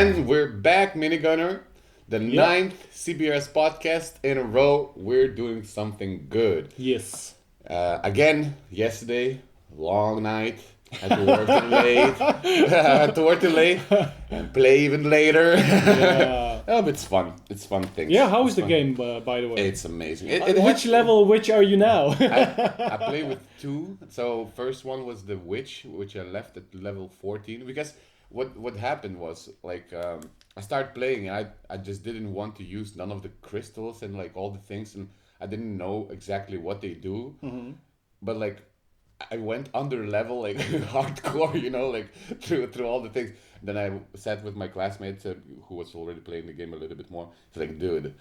man, we're back, Minigunner. The ninth CBRS podcast in a row. We're doing something good. Yes. Again, yesterday, long night. Had to work till late. Had to work till late and play even later. Yeah. Oh, but it's fun. It's fun things. Yeah, how is It's the fun. game, by the way? It's amazing. Which level, which are you now? I play with two. So first one was the witch, which I left at level 14 because what happened was like I started playing and I just didn't want to use none of the crystals and like all the things, and I didn't know exactly what they do. Mm-hmm. But like I went under level like hardcore, like through all the things. Then I sat with my classmates who was already playing the game a little bit more. It's like, dude,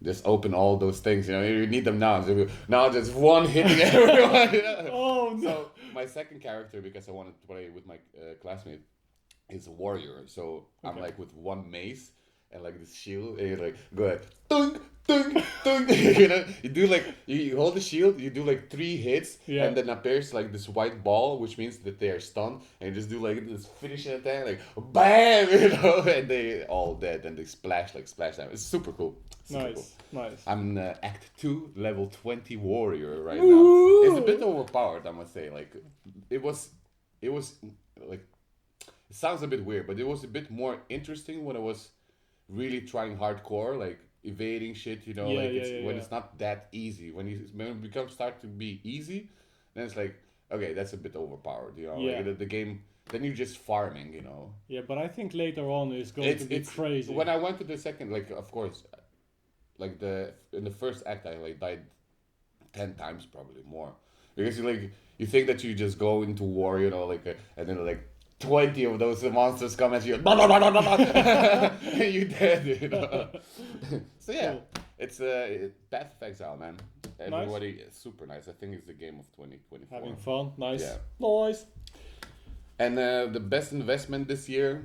just open all those things. You need them now. So now just one hitting everyone. Oh no! So my second character, because I wanted to play with my classmate, is a warrior. So I'm like with one mace and like this shield, and you're like, go ahead, tung, tung, tung. You do like you hold the shield, you do like 3 hits, and then appears like this white ball, which means that they are stunned, and you just do like this finishing attack, like bam, and they all dead, and they splash time. It's super cool. Nice. I'm Act 2, level 20 warrior right now. It's a bit overpowered, I must say. Like it was like, it sounds a bit weird, but it was a bit more interesting when I was really trying hardcore, like evading shit, when it's not that easy. When it start to be easy, then it's like, okay, that's a bit overpowered, like the game, then you're just farming, Yeah, but I think later on it's going to be crazy. When I went to the second, like, of course, like in the first act I like died 10 times, probably more, because you think that you just go into war, and then like 20 of those monsters come at you, and you dead, So yeah, cool. It's Path of Exile, man. Everybody, super nice. I think it's the game of 2024. Having fun, nice. Yeah. Nice. And the best investment this year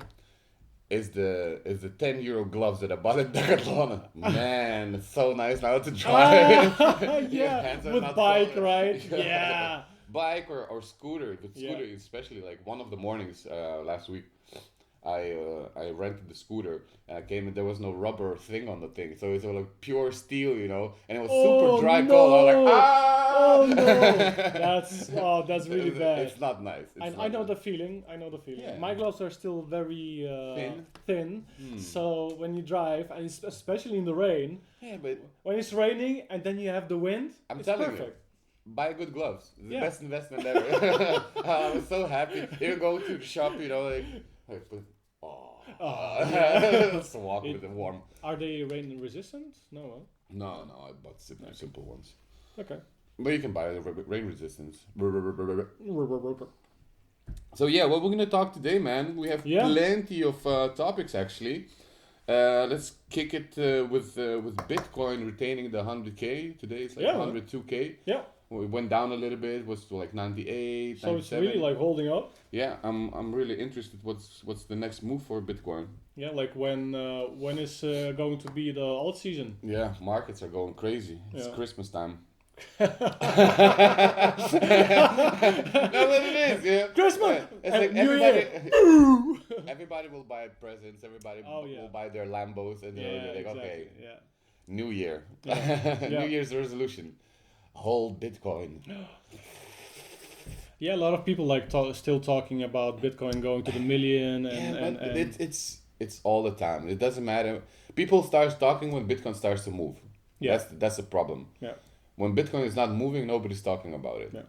is the €10 gloves that I bought at Decathlon. Man, it's so nice now to try. Yeah, with bike, right? Yeah. Bike or scooter. The scooter, especially, like one of the mornings last week, I rented the scooter and I came and there was no rubber thing on the thing, so it was like pure steel, and it was super dry cold. I was like, ah! Oh no! That's really bad. It's not nice. I know the feeling. Yeah. My gloves are still very thin. So when you drive, and especially in the rain, but when it's raining and then you have the wind, it's telling perfect. You. Buy good gloves. It's the best investment ever. I was so happy. You go to the shop, let's walk with the warm. Are they rain resistant? No. No, I bought simple ones. Okay. But you can buy the rain resistance. So yeah, what we're gonna talk today, man. We have plenty of topics actually. Let's kick it with Bitcoin retaining the 100K. Today it's like 102K. Yeah. We went down a little bit. Was to like 98. So 97. It's really like holding up. Yeah, I'm really interested. What's the next move for Bitcoin? Yeah, like when is going to be the alt season? Yeah, markets are going crazy. It's Christmas time. That's what it is. Yeah, Christmas. It's like New everybody will buy presents. Everybody will buy their Lambos, and they're like, exactly. Okay, New Year, New Year's resolution. Hold Bitcoin. Yeah, a lot of people still talking about Bitcoin going to the million, and it's all the time. It doesn't matter. People start talking when Bitcoin starts to move. Yeah, that's the problem. Yeah, when Bitcoin is not moving, nobody's talking about it. Yeah,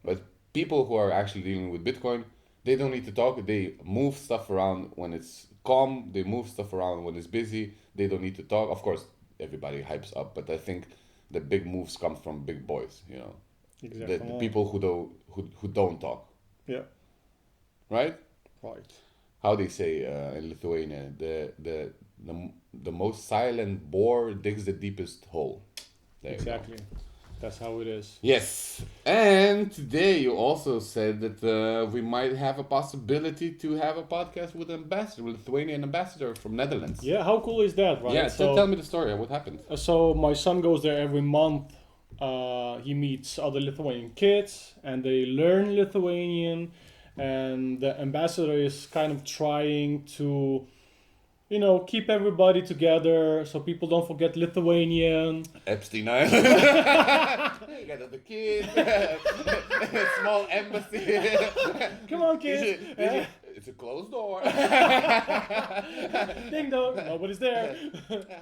but people who are actually dealing with Bitcoin, they don't need to talk. They move stuff around when it's calm. They move stuff around when it's busy. They don't need to talk. Of course, everybody hypes up, but I think the big moves come from big boys, Exactly. The people who don't talk. Yeah. Right. How they say in Lithuania, the most silent boar digs the deepest hole. Exactly. That's how it is. Yes. And today you also said that we might have a possibility to have a podcast with an ambassador, Lithuanian ambassador from Netherlands. Yeah, how cool is that, right? Yeah, so tell me the story. What happened? So my son goes there every month. He meets other Lithuanian kids and they learn Lithuanian. And the ambassador is kind of trying to keep everybody together so people don't forget Lithuanian. Epstein Island. You got the kids. Small embassy. Come on, kids. It's a closed door. Ding dong. Nobody's there.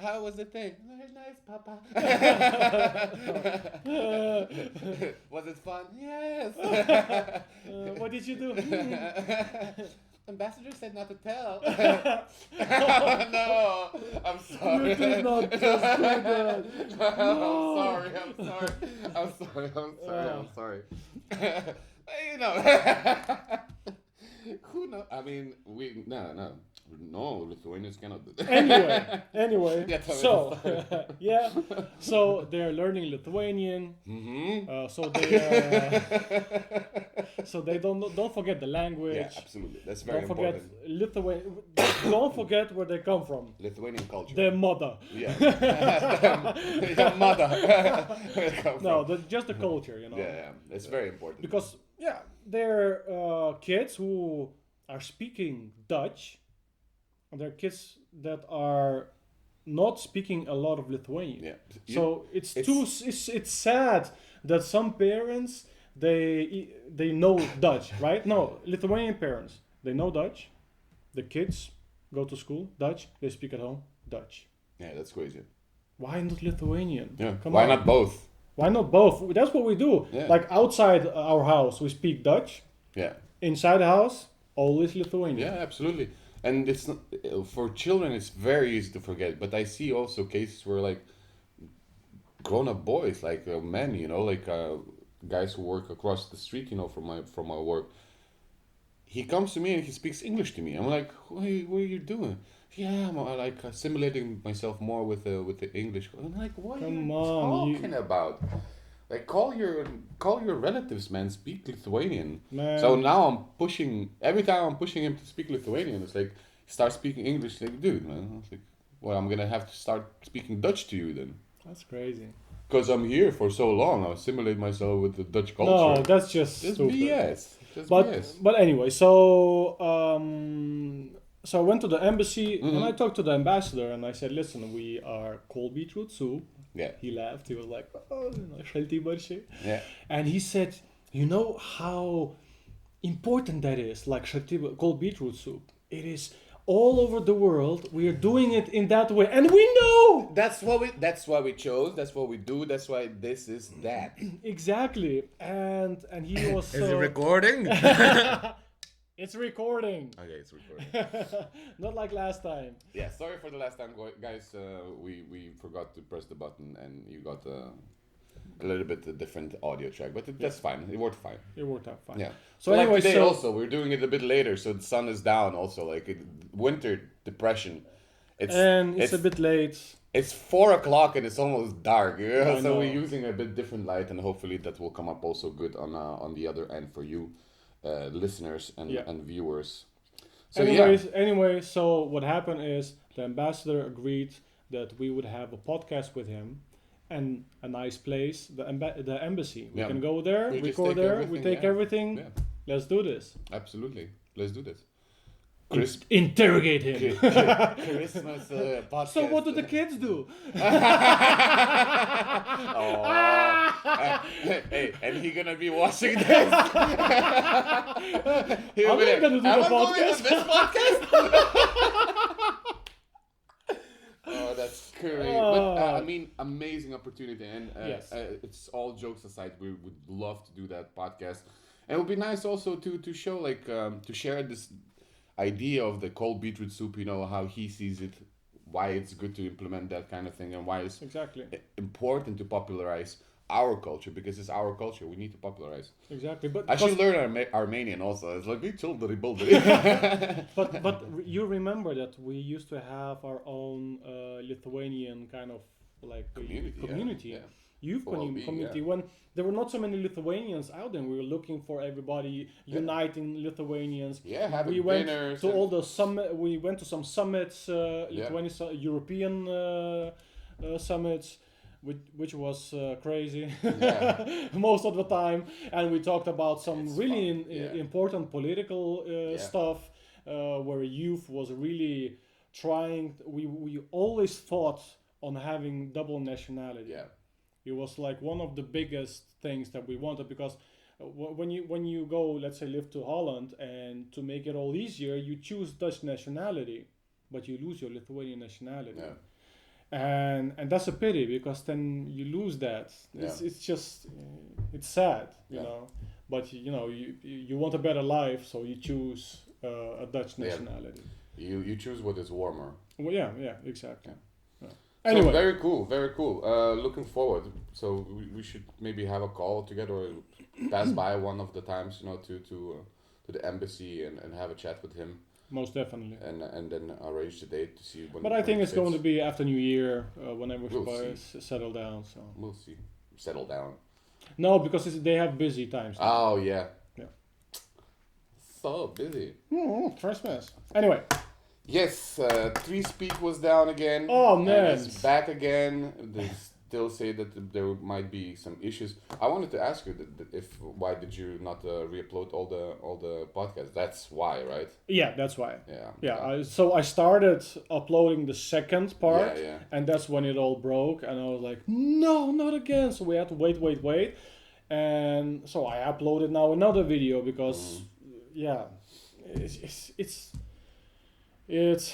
How was the thing? Very nice, Papa. Was it fun? Yes. What did you do? Ambassador said not to tell. No, I'm sorry. You did not just do that. No. I'm sorry. Who knows? I mean, no, Lithuanians cannot do that. Anyway, Yeah, so so they're learning Lithuanian. Mm-hmm. So they don't forget the language. Yeah, absolutely. That's very Don't forget important. Don't forget where they come from. Lithuanian culture. Their mother. Yeah. Their mother. Where they come No, from. just the culture, Yeah, it's very important. Because they're kids who are speaking Dutch, and they're kids that are not speaking a lot of Lithuanian. Yeah. So it's sad that some parents they know Dutch, right? No, Lithuanian parents, they know Dutch. The kids go to school Dutch. They speak at home Dutch. Yeah, that's crazy. Why not Lithuanian? Yeah. Come Why on. not both? Why not both? That's what we do. Yeah. Like outside our house, we speak Dutch. Yeah. Inside the house, always Lithuanian. Yeah, absolutely. And it's not, for children, it's very easy to forget. But I see also cases where like grown-up boys, like men, like guys who work across the street, from my work. He comes to me and he speaks English to me. I'm like, what are you doing? Yeah, I'm like assimilating myself more with the English. I'm like, what are you talking about? Like, call your relatives, man. Speak Lithuanian. Man. So now every time I'm pushing him to speak Lithuanian, it's like, start speaking English. Like, dude, man. It's like, well, I'm gonna have to start speaking Dutch to you then. That's crazy. Because I'm here for so long, I assimilate myself with the Dutch culture. No, that's just stupid. BS. But anyway, so I went to the embassy and I talked to the ambassador and I said, listen, we are cold beetroot soup. Yeah. He laughed. He was like, shelty barshi. Yeah. And he said, you know how important that is, like cold beetroot soup. It is all over the world. We are doing it in that way, and we know. That's why we chose. That's what we do. That's why this is that. Exactly. And he was. Is it recording? It's recording. Okay, it's recording. Not like last time. Yeah, sorry for the last time, guys. We forgot to press the button, and you got a little bit different audio track, but that's fine. It worked fine. It worked out fine. Yeah. So like anyway, today also, we're doing it a bit later, so the sun is down. Also, like winter depression. It's a bit late. It's 4:00 and it's almost dark. Yeah? I So know. we're using a bit different light, and hopefully that will come up also good on the other end for you, listeners and viewers. So Anyway, so what happened is the ambassador agreed that we would have a podcast with him and a nice place, the embassy. We can go there, we record there, we take everything. Yeah. Let's do this. Absolutely. Let's do this. Interrogate him. Christmas podcast. So what do the kids do? Hey, and he gonna be watching this. Are we gonna do the podcast? This podcast? Oh, that's great. But I mean, amazing opportunity, and Yes. it's all jokes aside. We would love to do that podcast, and it would be nice also to show to share this idea of the cold beetroot soup. How he sees it, why it's good to implement that kind of thing, and why it's Exactly. important to popularize our culture, because it's our culture. We need to popularize. Exactly. But I should learn Armenian also. It's like we children build but you remember that we used to have our own Lithuanian kind of like community. Yeah. Youth community. When there were not so many Lithuanians out there, we were looking for everybody uniting Lithuanians. Yeah, having we went dinners to all the summit. We went to some summits, Lithuanian European summits, which was crazy most of the time, and we talked about some important political stuff where youth was really we always fought on having double nationality. Yeah. It was like one of the biggest things that we wanted, because when you go, let's say, live to Holland, and to make it all easier, you choose Dutch nationality, but you lose your Lithuanian nationality. Yeah. And that's a pity, because then you lose that. It's just it's sad, you know. But you know, you want a better life, so you choose a Dutch nationality. You choose what is warmer. Well, yeah, exactly. Yeah. Anyway, so very cool. Looking forward. So we should maybe have a call together, or pass by one of the times, you know, to the embassy and have a chat with him. Most definitely. And then arrange the date to see when. But I think it's going to be after New Year, whenever We'll settle down. So we'll see. Settle down. no, because they have busy times now. Oh yeah. Yeah. So busy. Christmas. Anyway. Yes, 3Speak was down again. Oh man, and it's back again. They still say that there might be some issues. I wanted to ask you why did you not re-upload all the podcasts? That's why, right? Yeah, that's why. Yeah. So I started uploading the second part, Yeah. and that's when it all broke, and I was like, no, not again. So we had to wait, and so I uploaded now another video, because it's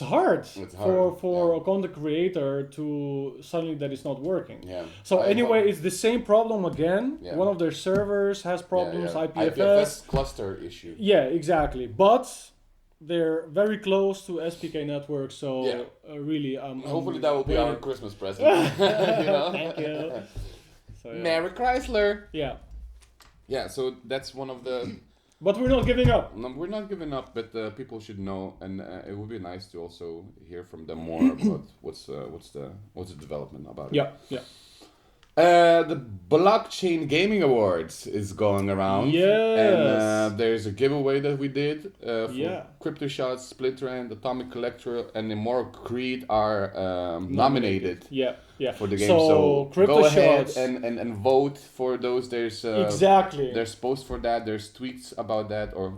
hard for a content creator to suddenly that it's not working. Yeah. So anyway, it's the same problem again. Yeah. One of their servers has problems, IPFS. IPFS cluster issue. Yeah, exactly. But they're very close to SPK Network, so really, hopefully that will be our Christmas present. You know? Thank you. So, yeah. Merry Chrysler. Yeah. Yeah. So that's one of the. But we're not giving up. No, we're not giving up, but people should know, and it would be nice to also hear from them more about what's the development about it. Yeah. The Blockchain Gaming Awards is going around. Yes. And there's a giveaway that we did for Crypto Shots, Splinter End, Atomic Collector, and Immortal Creed are nominated. Yeah. For the game, so go ahead Shots. and vote for those. There's exactly. There's posts for that. There's tweets about that, or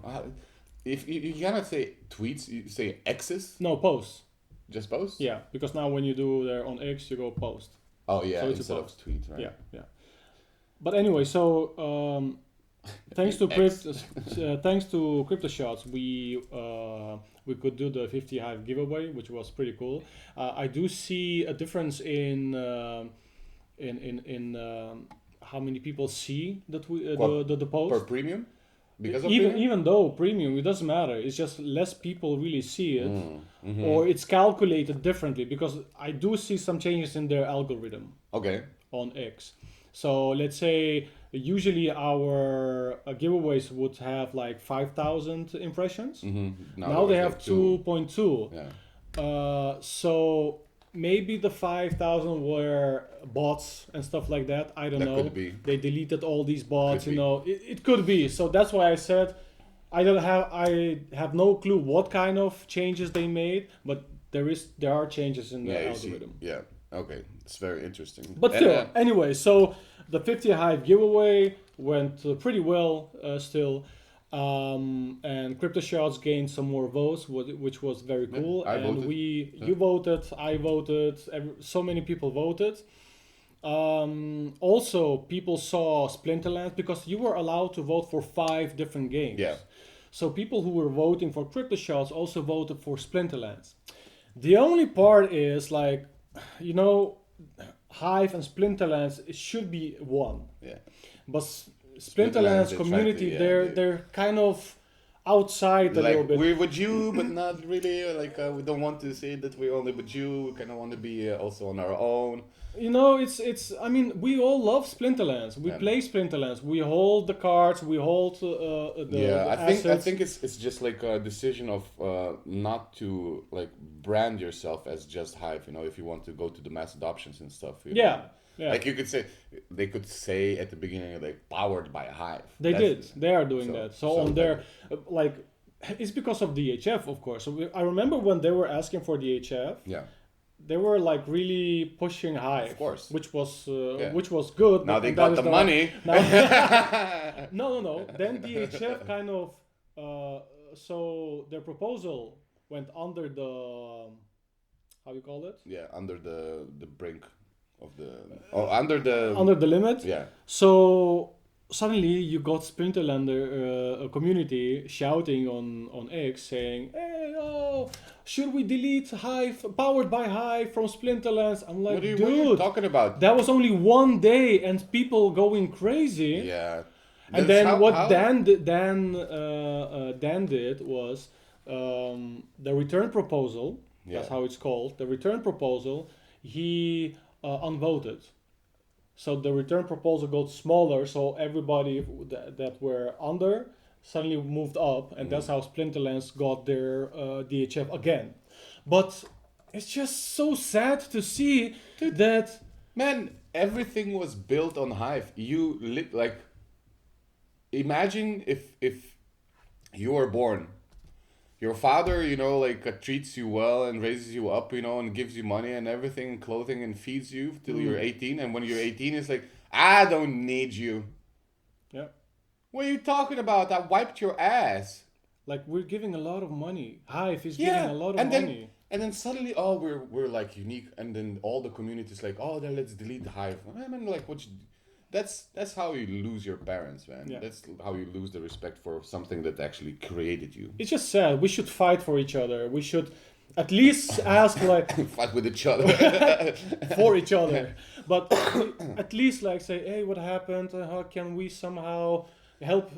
if you cannot say tweets, you say X's. No, posts. Just posts. Yeah, because now when you do there on X, you go post. Oh yeah, so instead of tweet, right? Yeah. But anyway, so thanks to Crypto Shots, we could do the 50 Hive giveaway, which was pretty cool. I do see a difference in how many people see the post per premium. Because of even though premium, it doesn't matter. It's just less people really see it, or it's calculated differently, because I do see some changes in their algorithm. Okay. On X. So let's say usually our giveaways would have like 5,000 impressions. Now they have 2.2. Yeah. So maybe the 5,000 were bots and stuff like that. I don't know. Could be. They deleted all these bots. Could you know, it could be. So that's why I said I have no clue what kind of changes they made, but there are changes in the algorithm. Yeah. Okay, it's very interesting. But still, anyway, so the 50 Hive giveaway went pretty well still. And Crypto Shots gained some more votes, which was very cool. I voted. You voted, I voted, so many people voted. Also, people saw Splinterlands, because you were allowed to vote for 5 different games. Yeah. So people who were voting for Crypto Shots also voted for Splinterlands. The only part is like, you know, Hive and Splinterlands, it should be one. Yeah. But Splinterlands community, they're kind of outside a little bit. We're with you, but not really. Like we don't want to say that we're only with you. We kind of want to be also on our own. You know, it's. I mean, we all love Splinterlands. We play Splinterlands. We hold the cards. We hold the assets. I think it's just like a decision of not to like brand yourself as just Hive. You know, if you want to go to the mass adoptions and stuff. You know? Yeah. Like they could say at the beginning, like powered by Hive. They are doing that. So on their like, it's because of DHF, of course. So I remember when they were asking for DHF. Yeah. They were like really pushing Hive, of course, which was good. Now they got the money. No. Then DHF kind of so their proposal went under the how you call it? Yeah, under the brink of the under the Under the limit. yeah. So suddenly you got Splinterlander a community shouting on X saying, "Hey, oh, should we delete Hive powered by Hive from Splinterlands?" I'm like, What are you dude, talking about? that was only one day and people going crazy. Yeah. And That's then what how- Dan did was the return proposal. That's Yeah. how it's called. The return proposal. He unvoted. So the return proposal got smaller. So everybody that were under suddenly moved up, and that's how Splinterlands got their DHF again. But it's just so sad to see that. Man, everything was built on Hive. You like imagine if you were born, your father, treats you well and raises you up, and gives you money and everything, clothing and feeds you till you're 18, and when you're 18 it's like, I don't need you. Yeah. What are you talking about? I wiped your ass. Like, we're giving a lot of money. Hive is giving a lot of and money. And then suddenly, we're like unique, and then all the communities like, then let's delete the Hive. I mean, like, that's how you lose your parents, man. Yeah. That's how you lose the respect for something that actually created you. It's just sad. We should fight for each other. We should at least ask, like, Fight with each other. for each other. But at least, like, say, hey, what happened? How can we somehow help,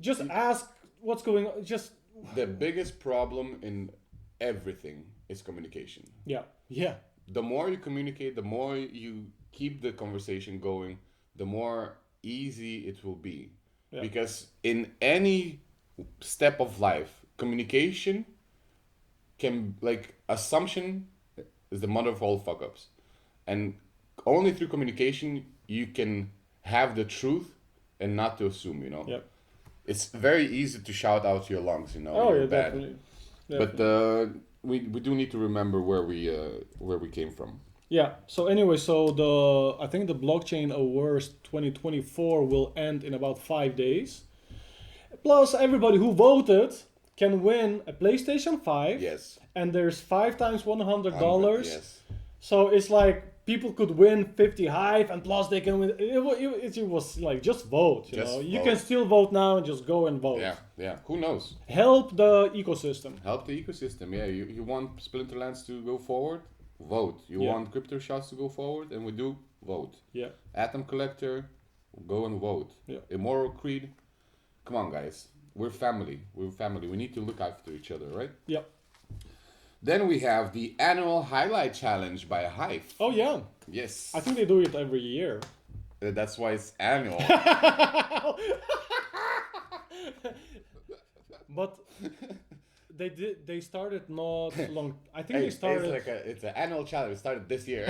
Just ask what's going on. Just... The biggest problem in everything is communication. Yeah. The more you communicate, the more you keep the conversation going, the more easy it will be. Yeah. Because in any step of life, communication assumption is the mother of all fuck ups. And only through communication you can have the truth and not to assume, Yep. It's very easy to shout out your lungs, Oh, you're yeah, bad. definitely. But we do need to remember where we came from. Yeah. So anyway, I think the Blockchain Awards 2024 will end in about 5 days. Plus, everybody who voted can win a PlayStation 5. Yes. And there's 5 times $100. Yes. So it's like people could win 50 Hive, and plus they can win. It was like, just vote. You can still vote now and just go and vote. Yeah. Who knows? Help the ecosystem. Help the ecosystem. Yeah. You want Splinterlands to go forward? Vote. You want Crypto Shots to go forward? And we do vote. Yeah. Atom Collector, go and vote. Yeah. Immoral Creed. Come on, guys. We're family. We need to look after each other, right? Yeah. Then we have the annual Highlight Challenge by Hive. Oh yeah. Yes. I think they do it every year. That's why it's annual. But they started not long. I think they started. It's an annual challenge. It started this year.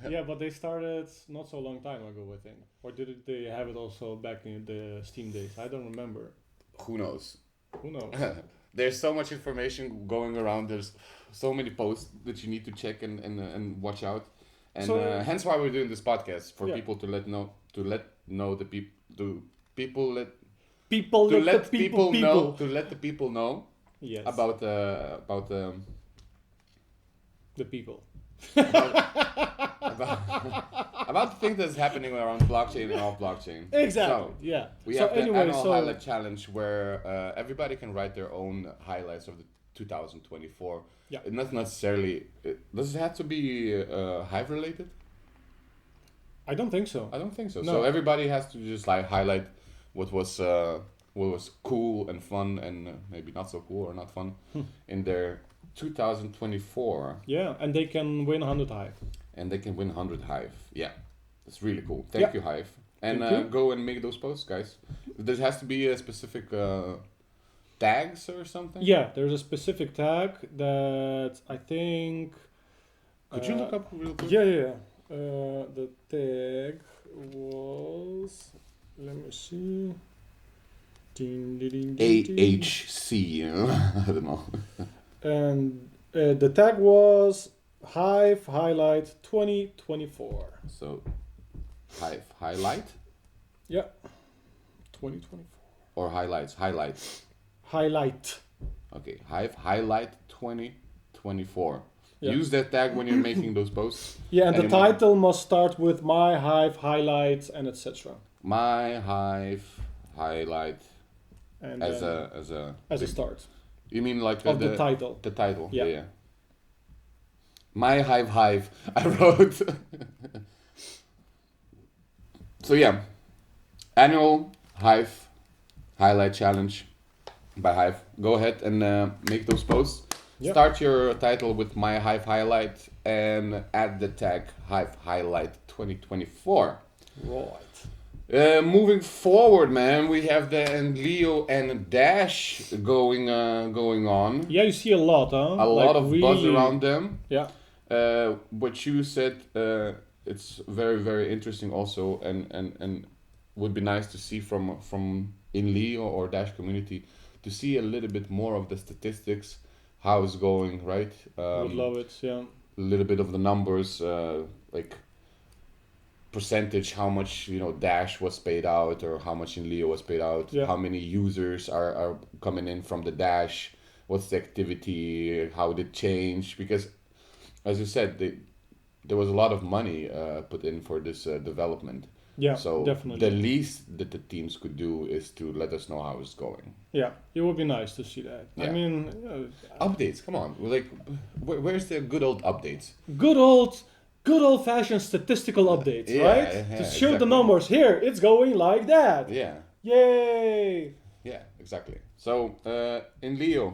Yeah, but they started not so long time ago, I think. Or did they have it also back in the Steam days? I don't remember. Who knows? Who knows? There's so much information going around. There's so many posts that you need to check and watch out. And hence why we're doing this podcast, for people to let the people know Yes. about the people. about the things that's happening around blockchain and off blockchain. Exactly. So, yeah. we So have the anyway, annual highlight challenge where everybody can write their own highlights of the 2024. Yeah. It not necessarily. Does it have to be Hive related? I don't think so. I don't think so. No. So everybody has to just like highlight what was cool and fun, and maybe not so cool or not fun in their 2024. Yeah, and they can win 100 Hive. And they can win 100 Hive. Yeah, that's really cool. Thank you, Hive. And Thank you. go and make those posts, guys. There has to be a specific tags or something. Yeah, there's a specific tag that I think. Could you look up real quick? Yeah. The tag was. Let me see. AHC. I don't know. And the tag was Hive Highlight 2024. So, Hive Highlight Yeah. 2024. or highlights? Highlight. Highlight. Okay, Hive Highlight 2024. Yeah. Use that tag when you're making those posts. Yeah, and the Anyone- title must start with my Hive Highlight and etc. My Hive Highlight And as then a a start You mean like of the title. The title. Yeah. Yeah. My Hive I wrote. So yeah, annual Hive Highlight Challenge by Hive. Go ahead and make those posts. Yeah. Start your title with My Hive Highlight and add the tag Hive Highlight 2024. Right. Moving forward, man, we have the Inleo and Dash going on. Yeah, you see a lot, huh? A lot of buzz around them. Yeah. What you said, it's very, very interesting also, and would be nice to see from Inleo or Dash community to see a little bit more of the statistics, how it's going, right? Would love it, yeah. A little bit of the numbers, like percentage, how much Dash was paid out or how much Inleo was paid out, Yeah. how many users are coming in from the Dash, what's the activity, how did it change, because as you said, there was a lot of money put in for this development. Yeah, So definitely. the least that the teams could do is to let us know how it's going. Yeah, it would be nice to see that. I Yeah. mean, Updates, come on. Like, where's the good old updates? good old-fashioned statistical updates, Yeah, right? yeah, To show the exactly. numbers. Here, it's going like that. Yeah, Yay! yeah, exactly. So in Leo,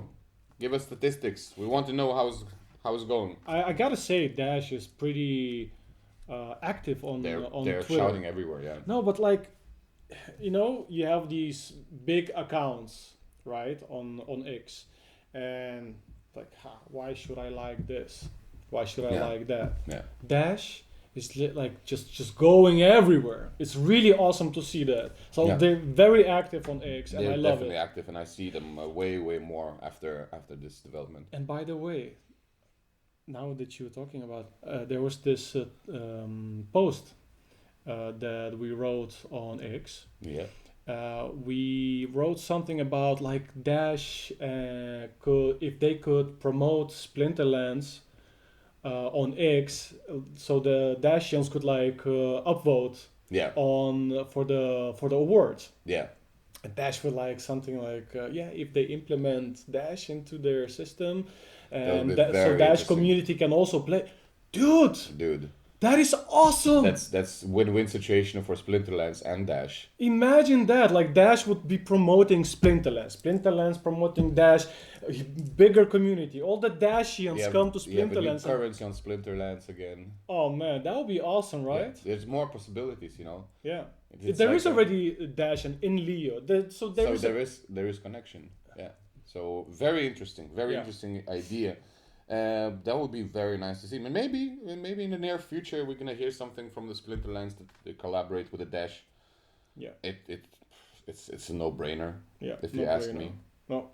give us statistics. We want to know how it's going. I gotta say, Dash is pretty active on They're Twitter. shouting everywhere. Yeah. No, but like, you have these big accounts, right, on X, and like, why should I like this? Why should I Yeah. like that? Yeah. Dash is like just going everywhere. It's really awesome to see that. So Yeah. they're very active on X, and They're I love definitely it. active, and I see them way more after this development. And by the way, now that you're talking about, there was this post that we wrote on X. Yeah. We wrote something about like Dash if they could promote Splinterlands on X, so the Dashians could like upvote Yeah. for the awards. Yeah. And Dash would like something like if they implement Dash into their system, and be so very Dash interesting. community can also play. Dude, that is awesome. That's win-win situation for Splinterlands and Dash. Imagine that, like Dash would be promoting Splinterlands promoting Dash, bigger community. All the Dashians come to You have a new Splinterlands. and- currency on Splinterlands again. Oh man, that would be awesome, right? Yeah, there's more possibilities, Yeah. It's There like is already a Dash and Inleo. So there so is. there is connection. Yeah. So very interesting Yeah. interesting idea. That would be very nice to see. Maybe in the near future we're gonna hear something from the Splinterlands that they collaborate with the Dash. Yeah. It's a no-brainer. Yeah. If you ask me. No.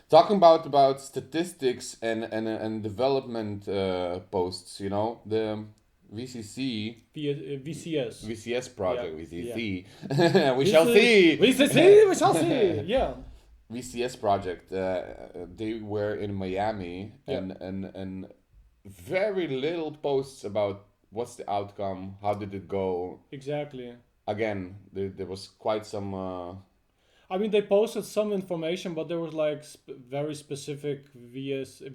Talking about statistics and development posts, the VCC VCS. project, Yeah, VCC. We shall see. VCC. We shall see. Yeah. VCS project. They were in Miami, Yeah. and very little posts about what's the outcome, how did it go. Exactly. Again, there was quite some. I mean, they posted some information, but there was like very specific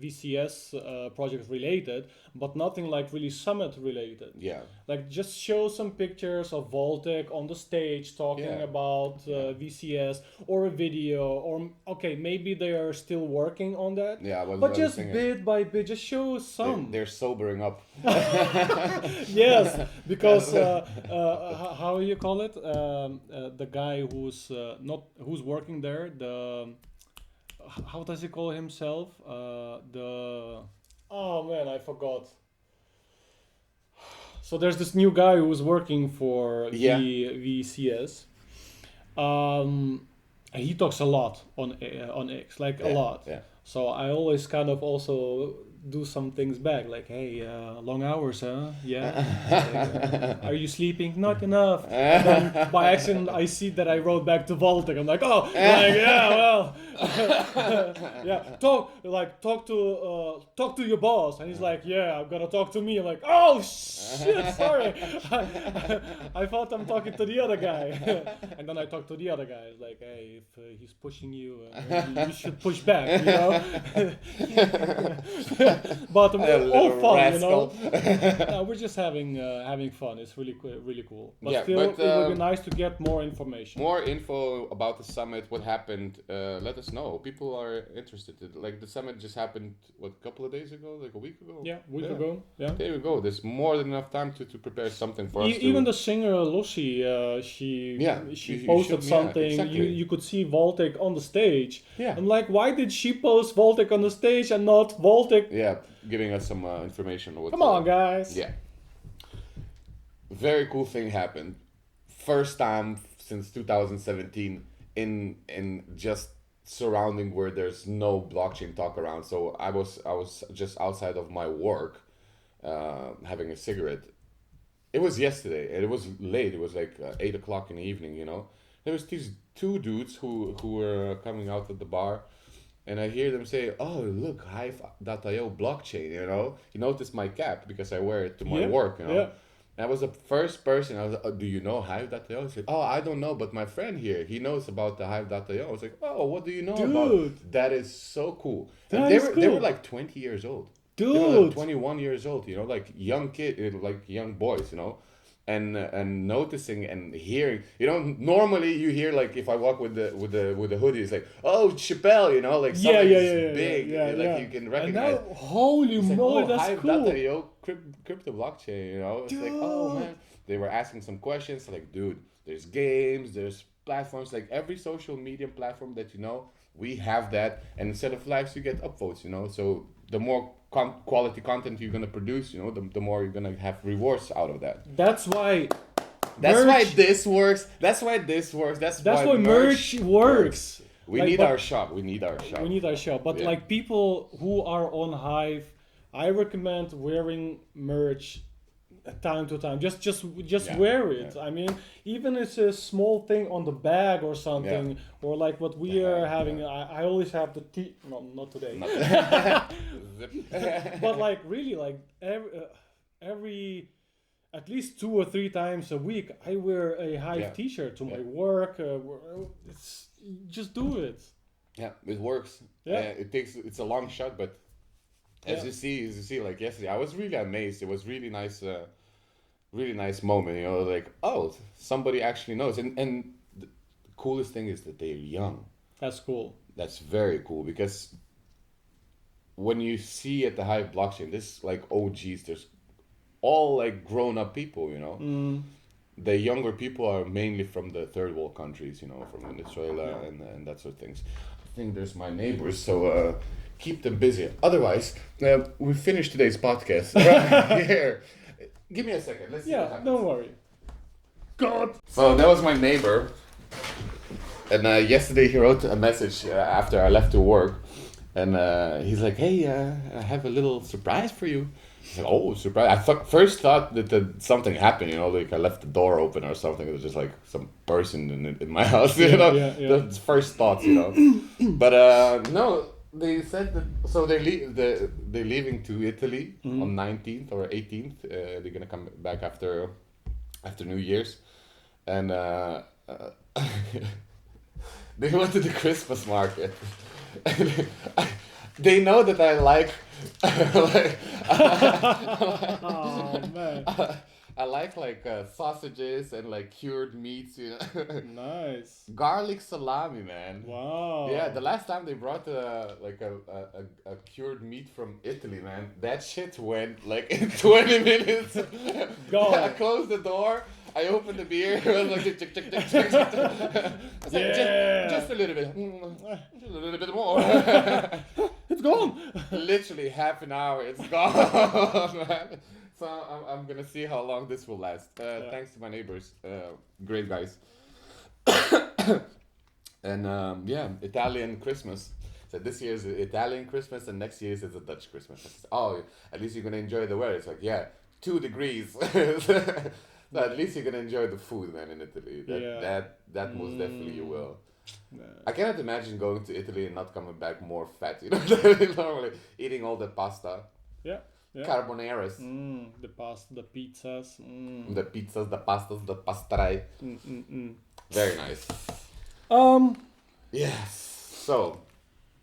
VCS project related, but nothing like really summit related. Yeah. Like just show some pictures of Voltec on the stage talking Yeah. about VCS, or a video, or okay, maybe they are still working on that. Yeah, But just bit by bit, just show some. They're sobering up. Yes, because how you call it? The guy who's working there. How does he call himself? Oh man, I forgot. So there's this new guy who's working for VCS. He talks a lot on X, like a lot. Yeah. So I always kind of also do some things back, like, hey, long hours, huh? Yeah. Are you sleeping? Not enough. And then by accident, I see that I wrote back to Voltec. I'm like, oh, like, yeah, well, Yeah, talk to your boss, and he's like, yeah, I'm gonna talk to me. I'm like, oh shit, sorry, I thought I'm talking to the other guy, and then I talk to the other guy. It's like, hey, if he's pushing you, you should push back, you know. But all fun, you know. No, we're just having fun. It's really cool. But Yeah, still, but, it would be nice to get more information. More info about the summit, what happened, let us know. People are interested. Like the summit just happened, what, a couple of days ago? Like a week ago? Yeah, week ago. Yeah. There we go. There's more than enough time to prepare something for us. Even the singer Lossi, she posted something. Exactly. You could see Voltic on the stage. Yeah. I'm like, why did she post Voltic on the stage and not Voltic? Yeah, giving us some information. Come on, guys. Yeah. Very cool thing happened. First time since 2017 in just surrounding where there's no blockchain talk around. So I was just outside of my work, having a cigarette. It was yesterday, and it was late. It was like 8 o'clock in the evening. You know, there was these two dudes who were coming out of the bar, and I hear them say, "Oh, look, Hive.io blockchain." You know, you notice my cap because I wear it to my work. You know. Yeah. And I was the first person. I was like, oh, do you know Hive.io? He said, oh, I don't know, but my friend here, he knows about the Hive.io. I was like, oh, what do you know about it? That is so cool. And they were like 20 years old. Dude. They were like 21 years old, you know, like young like young boys, you know. And noticing and hearing, you know, normally you hear like if I walk with the hoodie, it's like, oh, Chappelle, you know, like something big, like you can recognize. And now, holy moly, that's Hive.io, crypto blockchain, you know. It's like, oh man, they were asking some questions, like, dude, there's games, there's platforms, like every social media platform that you know, we have that, and instead of likes, you get upvotes, you know. So the more quality content you're gonna produce, you know, the more you're gonna have rewards out of that. That's why this works. That's why this works. That's why merch works. We need our shop. We need our shop. But like people who are on Hive, I recommend wearing merch time to time. Just wear it. Yeah. I mean, even if it's a small thing on the bag or something, or like what we are having. Yeah. I always have the no, not today. But like really, like every at least 2 or 3 times a week, I wear a Hive T-shirt to my work. It's just do it. Yeah, it works. Yeah, it's a long shot, but as you see, like yesterday, I was really amazed. It was really nice moment. You know, like, oh, somebody actually knows. And the coolest thing is that they're young. That's cool. That's very cool because when you see at the Hive blockchain, this like OGs, there's all like grown up people. You know, the younger people are mainly from the third world countries. You know, from Venezuela and that sort of things. I think there's my neighbors, so. Keep them busy. Otherwise, we finished today's podcast right here. Give me a second. Let's see what happens. Don't worry. God. So that was my neighbor, and yesterday he wrote a message after I left to work, and he's like, "Hey, I have a little surprise for you." I said, "Oh, surprise!" I first thought that something happened. You know, like I left the door open or something. It was just like some person in my house. You know, the first thoughts. You know, but no. They said that so they're leaving to Italy on 19th or 18th. They're gonna come back after New Year's, and they went to the Christmas market. They know that I like. Oh man. I like sausages and like cured meats, you know. Nice. Garlic salami, man. Wow. Yeah, the last time they brought a cured meat from Italy, man, that shit went like in 20 minutes. I closed the door. I opened the beer. I was like, tick, tick, tick, tick, tick. I was like, just a little bit. Just a little bit more. It's gone. Literally half an hour. It's gone, man. So I'm gonna see how long this will last. Thanks to my neighbors, great guys. And Italian Christmas. So this year is Italian Christmas, and next year is a Dutch Christmas. Said, oh, at least you're gonna enjoy the weather. It's like 2 degrees. So at least you're gonna enjoy the food, man, in Italy. That most definitely you will. I cannot imagine going to Italy and not coming back more fat. Normally eating all the pasta, Yeah. carbonaras, The pasta, the pizzas. the pizzas, the pastas, the pastarai. Very nice. Yes. So,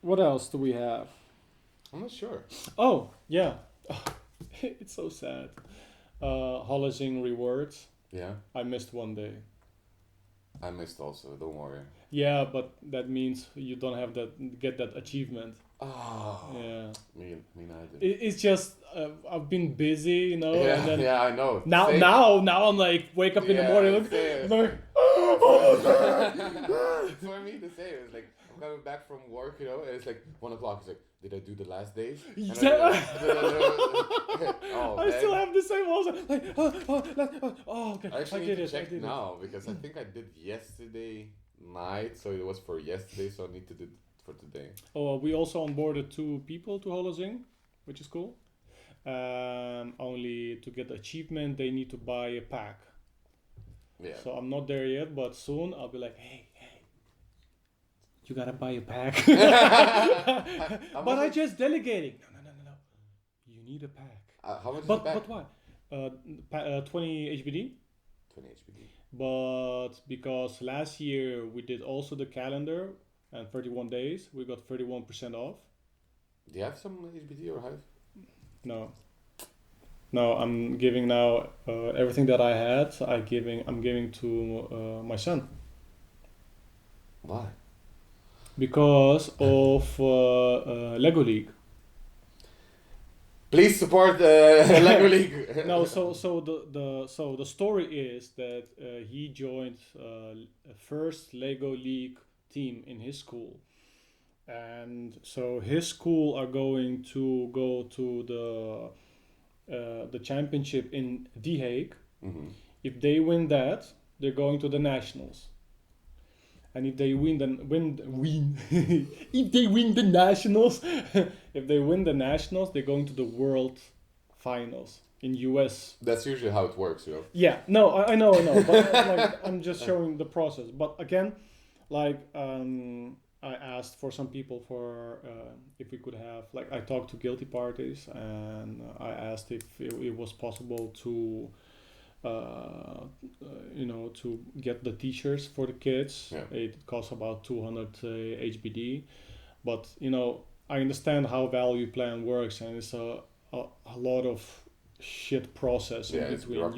What else do we have? I'm not sure. Oh, yeah. It's so sad. Holozing rewards. Yeah, I missed one day. I missed also. Don't worry. Yeah, but that means you don't have get that achievement. Oh. Yeah. Me neither. It's just I've been busy, and then I know. Now I'm like wake up in the morning. Look, like, for me the same. It's like I'm coming back from work, and it's like 1:00. It's like, did I do the last days? I still have the same also. Like, okay. I actually need to check did now because I think I did yesterday night, so it was for yesterday, so I need to do it for today. Oh, we also onboarded 2 people to Holozing, which is cool. Only to get the achievement, they need to buy a pack. Yeah. So I'm not there yet, but soon I'll be like, hey, you gotta buy a pack. But I just delegating. No. You need a pack. How much is the pack? But why? 20 HBD. 20 HBD. But because last year we did also the calendar and 31 days, we got 31% off. Do you have some HBD or Hive? No, I'm giving now everything that I had. I'm giving to my son. Why? Because of Lego League. Please support Lego League. No, so the story is that he joined first Lego League team in his school, and so his school are going to go to the championship in The Hague. Mm-hmm. If they win that, they're going to the nationals. And if they win if they win the nationals, they're going to the world finals in US. That's usually how it works, Yeah, no, I know, but like, I'm just showing the process. But again, like I asked for some people for if we could have, like, I talked to guilty parties and I asked if it was possible to to get the t-shirts for the kids. Yeah. It costs about 200 HBD, but I understand how value plan works, and it's a lot of shit process in between.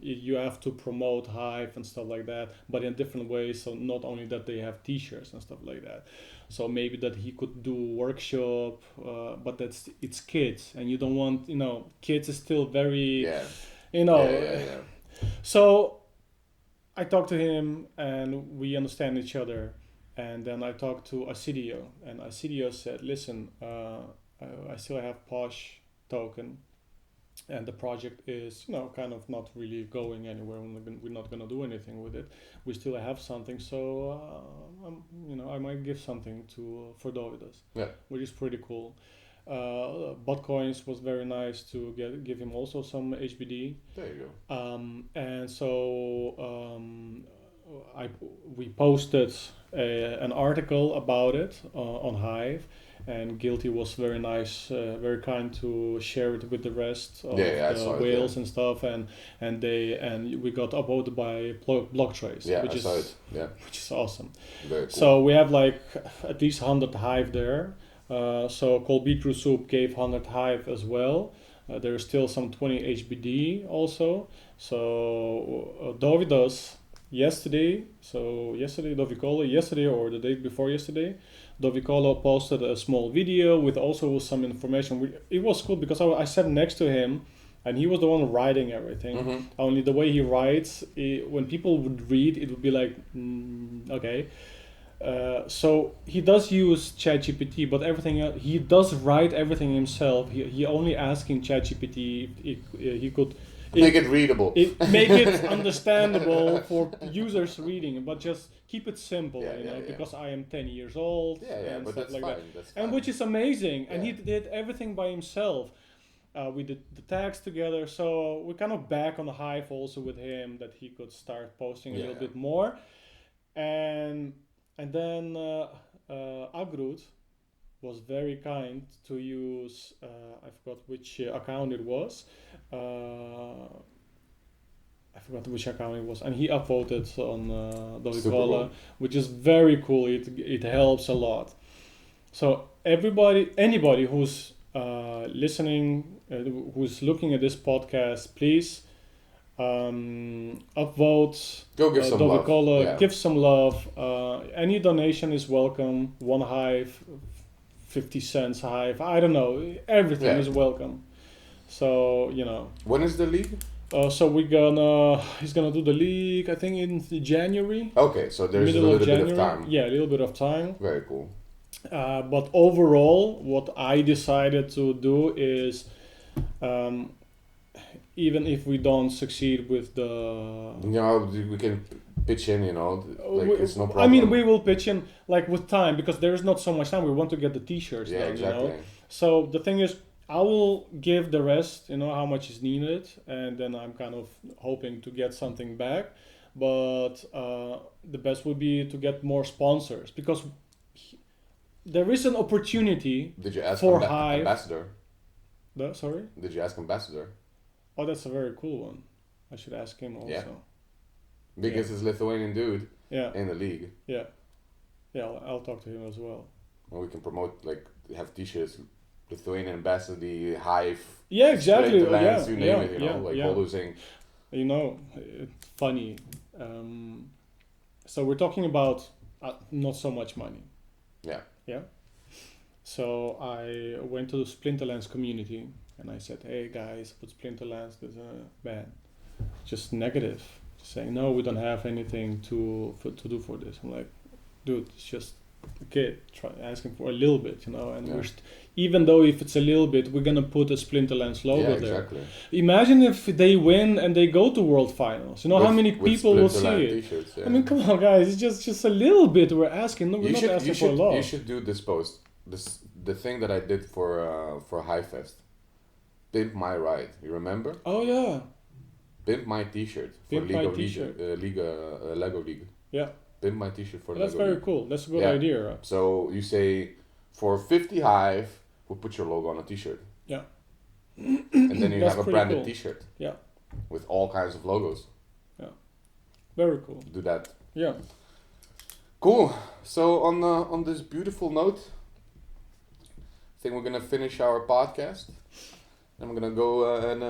You have to promote Hive and stuff like that, but in different ways. So not only that they have t-shirts and stuff like that. So maybe that he could do workshop, but it's kids, and you don't want kids is still very So I talked to him and we understand each other, and then I talked to Asidio, and Asidio said, listen, I still have Posh token, and the project is kind of not really going anywhere. We're not gonna do anything with it. We still have something, so I might give something for Dovidas, which is pretty cool. Botcoins was very nice to give him also some HBD. There you go. And so we posted an article about it on Hive, and Guilty was very nice, very kind to share it with the rest of the whales and stuff, and we got upvoted by Blocktrace, which is awesome. Very cool. So we have like at least 100 Hive there. So Cold Beetroot Soup gave 100 Hive as well. There's still some 20 HBD also. So Dovidas yesterday or the day before yesterday, Dovicolo posted a small video with also some information. It was cool because I sat next to him and he was the one writing everything. Mm-hmm. Only the way he writes, when people would read, it would be like, okay. So he does use ChatGPT, but everything else, he does write everything himself. He only asking ChatGPT if he could make it readable, make it understandable for users reading, but just keep it simple, because I am 10 years old, and but stuff that's like fine. that. That's fine. And which is amazing, and he did everything by himself. We did the tags together, so we're kind of back on the Hive also with him, that he could start posting a little bit more, and And then Agrut was very kind to use, I forgot which account it was. I forgot which account it was, and he upvoted on Super Dogecoin, cool. which is very cool. It helps a lot. So anybody who's listening, who's looking at this podcast, please upvote Go give some love. Dogecoin, Yeah. give some love. Any donation is welcome. 1 Hive, 50 cents Hive. I don't know. Everything Yeah. is welcome. So When is the league? so he's gonna do the league, I think in January. Okay, so there's a Middle little of bit January. of time. Yeah, a little bit of time. Very cool. But overall, what I decided to do is, even if we don't succeed with the, We can pitch in, it's no problem. I mean, we will pitch in like with time because there is not so much time. We want to get the T-shirts Yeah, done, exactly. So the thing is, I will give the rest, how much is needed, and then I'm kind of hoping to get something back. But the best would be to get more sponsors because there is an opportunity. Did you ask for Hive. Ambassador? Sorry? Did you ask Ambassador? Oh, that's a very cool one. I should ask him also. Yeah. Because it's Lithuanian dude Yeah, in the league. yeah. I'll talk to him as well. And we can promote, have T-shirts, Lithuanian Ambassador, Hive. Yeah, exactly. Split the Lands, Yeah, you name yeah, it, yeah. Holozing. It's funny. So we're talking about not so much money. Yeah. Yeah. So I went to the Splinterlands community and I said, "Hey guys, put Splinterlands there's a ban." Just negative, just saying no, we don't have anything to do for this. I'm like, dude, it's just a kid asking for a little bit, and Yeah. even though if it's a little bit, we're gonna put a Splinterlands logo Yeah, there. exactly. Imagine if they win and they go to World Finals. How many With people will see Splinterland it? T-shirts, yeah. I mean, come on, guys, it's just a little bit we're asking. No, we're not asking for a lot. You should do this post. The thing that I did for Hive Fest. Pimp my ride. You remember? Oh yeah, Pimp my T-shirt for Pimp League my of T-shirt. Lego League. yeah. Pimp my T-shirt for That's Lego very League. cool. That's a good Yeah. idea. So you say for 50 Hive, we'll put your logo on a T-shirt. Yeah. And then you That's have a pretty branded cool. T-shirt. Yeah. With all kinds of logos. Very cool. Do that. Yeah. Cool. So on this beautiful note, I think we're gonna finish our podcast. And we're gonna go and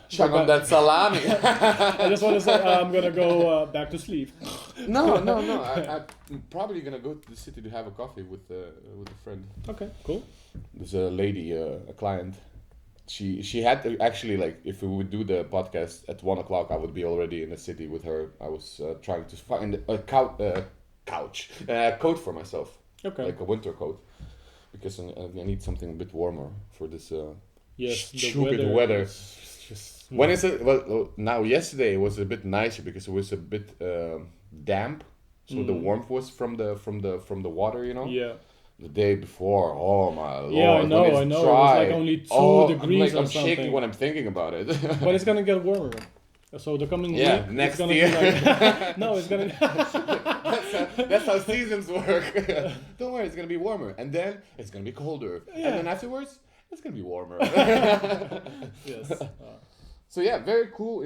chug on that salami. I just want to say I'm gonna go back to sleep. No. I'm probably gonna go to the city to have a coffee with a friend. Okay. Cool. There's a lady, a client. She had to actually, if we would do the podcast at 1 o'clock, I would be already in the city with her. I was trying to find a coat for myself, Okay. like a winter coat, because I need something a bit warmer for this Yes. The stupid weather. is just. When is it? Well, now yesterday it was a bit nicer because it was a bit damp, so the warmth was from the water, Yeah. The day before, oh my lord! Yeah, I know. when It it's was dry, like only 2 degrees or I'm something. shaking when I'm thinking about it. But it's gonna get warmer. So the coming Yeah, week, next it's gonna year. Be like, no, it's gonna. That's how seasons work. Don't worry, it's gonna be warmer, and then it's gonna be colder, Yeah. and then afterwards it's gonna be warmer. Yes. So yeah, very cool.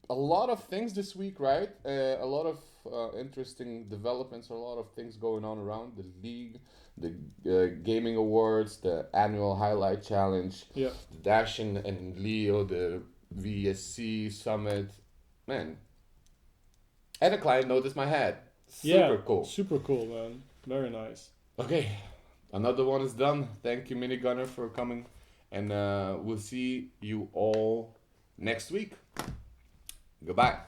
A lot of things this week, right? A lot of interesting developments, a lot of things going on around the league, the gaming awards, the annual highlight challenge, Yeah. the Dashing and Leo, the VSC summit, man. And a client noticed my hat. Super cool. Super cool, man. Very nice. Okay, another one is done. Thank you, Minigunner, for coming, and we'll see you all next week. Goodbye.